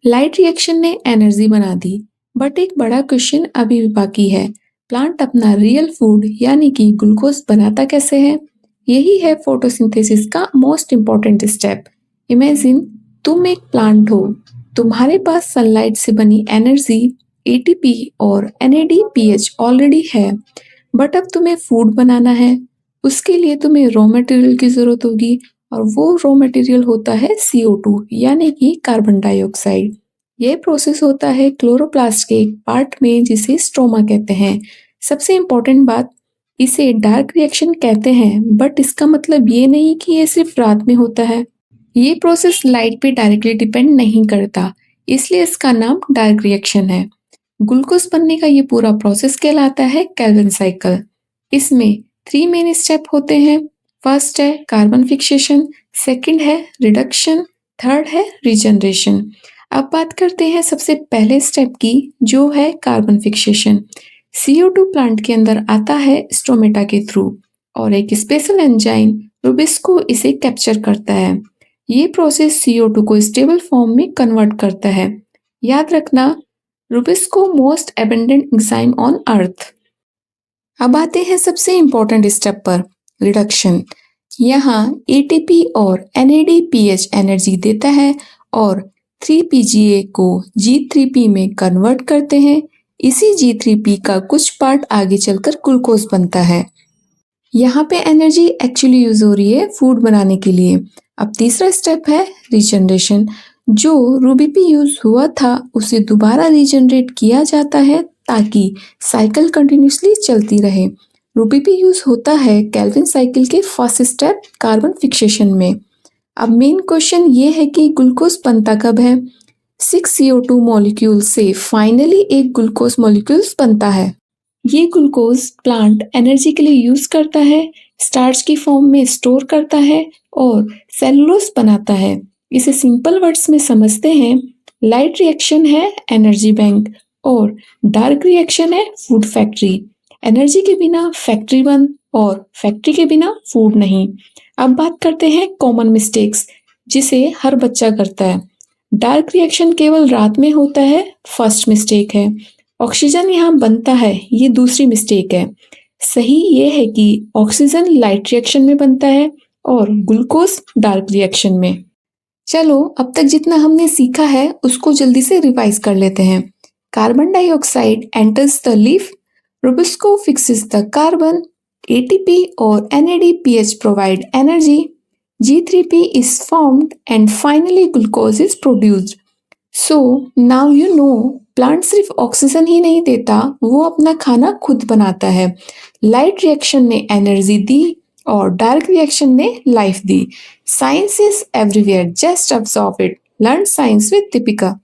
Light reaction ने energy बना दी, but एक बड़ा क्वेश्चन अभी भी बाकी है। प्लांट अपना रियल फूड यानी कि ग्लूकोज बनाता कैसे है? यही है फोटोसिंथेसिस का मोस्ट इम्पॉर्टेंट स्टेप। इमेजिन तुम एक प्लांट हो, तुम्हारे पास सनलाइट से बनी एनर्जी एटीपी और एनएडीपीएच ऑलरेडी है, बट अब तुम्हें फूड बनाना है। उसके लिए तुम्हें रॉ मटेरियल की जरूरत होगी, और वो रॉ मटेरियल होता है CO2 यानी कि कार्बन डाइऑक्साइड। ये प्रोसेस होता है क्लोरोप्लास्ट के एक पार्ट में जिसे स्ट्रोमा कहते हैं। सबसे इम्पोर्टेंट बात, इसे डार्क रिएक्शन कहते हैं, बट इसका मतलब ये नहीं कि ये सिर्फ रात में होता है। ये प्रोसेस लाइट पे डायरेक्टली डिपेंड नहीं करता, इसलिए इसका नाम डार्क रिएक्शन है। ग्लूकोज बनने का ये पूरा प्रोसेस कहलाता है कैल्विन साइकिल। इसमें 3 मेन स्टेप होते हैं। फर्स्ट है कार्बन फिक्सेशन, सेकंड है रिडक्शन, थर्ड है रीजनरेशन। अब बात करते हैं सबसे पहले स्टेप की, जो है कार्बन फिक्सेशन। CO2 प्लांट के अंदर आता है स्टोमेटा के थ्रू, और एक स्पेशल एंजाइम रूबिस्को इसे कैप्चर करता है। ये प्रोसेस CO2 को स्टेबल फॉर्म में कन्वर्ट करता है। याद रखना, rubisco most abundant enzyme on earth. अब आते हैं सबसे इम्पोर्टेंट स्टेप पर, रिडक्शन। यहाँ एटीपी और एनएडीपीएच एनर्जी देता है और 3PGA को G3P में कन्वर्ट करते हैं। इसी G3P का कुछ पार्ट आगे चलकर ग्लूकोज बनता है। यहाँ पे एनर्जी एक्चुअली यूज हो रही है फूड बनाने के लिए। अब तीसरा स्टेप है रीजनरेशन। जो रूबीपी यूज हुआ था उसे दोबारा रीजनरेट किया जाता है ताकि साइकिल कंटिन्यूसली चलती रहे। रूबीपी यूज होता है कैल्विन साइकिल के फर्स्ट स्टेप कार्बन फिक्सेशन में। अब मेन क्वेश्चन ये है कि ग्लूकोज बनता कब है? 6 CO2 मॉलिक्यूल से फाइनली एक ग्लूकोज मॉलिक्यूल्स बनता है। ये ग्लूकोज प्लांट एनर्जी के लिए यूज करता है, स्टार्च की फॉर्म में स्टोर करता है और सेलुलोज बनाता है। इसे सिंपल वर्ड्स में समझते हैं, लाइट रिएक्शन है एनर्जी बैंक और डार्क रिएक्शन है फूड फैक्ट्री। एनर्जी के बिना फैक्ट्री बंद और फैक्ट्री के बिना फूड नहीं। अब बात करते हैं कॉमन मिस्टेक्स, जिसे हर बच्चा करता है। डार्क रिएक्शन केवल रात में होता है, फर्स्ट मिस्टेक है। ऑक्सीजन यहाँ बनता है, ये दूसरी मिस्टेक है। सही ये है कि ऑक्सीजन लाइट रिएक्शन में बनता है और ग्लूकोज डार्क रिएक्शन में। चलो अब तक जितना हमने सीखा है उसको जल्दी से रिवाइज कर लेते हैं। Carbon dioxide enters the leaf, rubisco fixes the carbon, ATP और NADPH provide energy, G3P is formed and finally glucose is produced. So now you know, plant सिर्फ ऑक्सीजन ही नहीं देता, वो अपना खाना खुद बनाता है। लाइट रिएक्शन ने एनर्जी दी और डार्क रिएक्शन ने life the. Science is everywhere, just absorb it. Learn science with Deepika.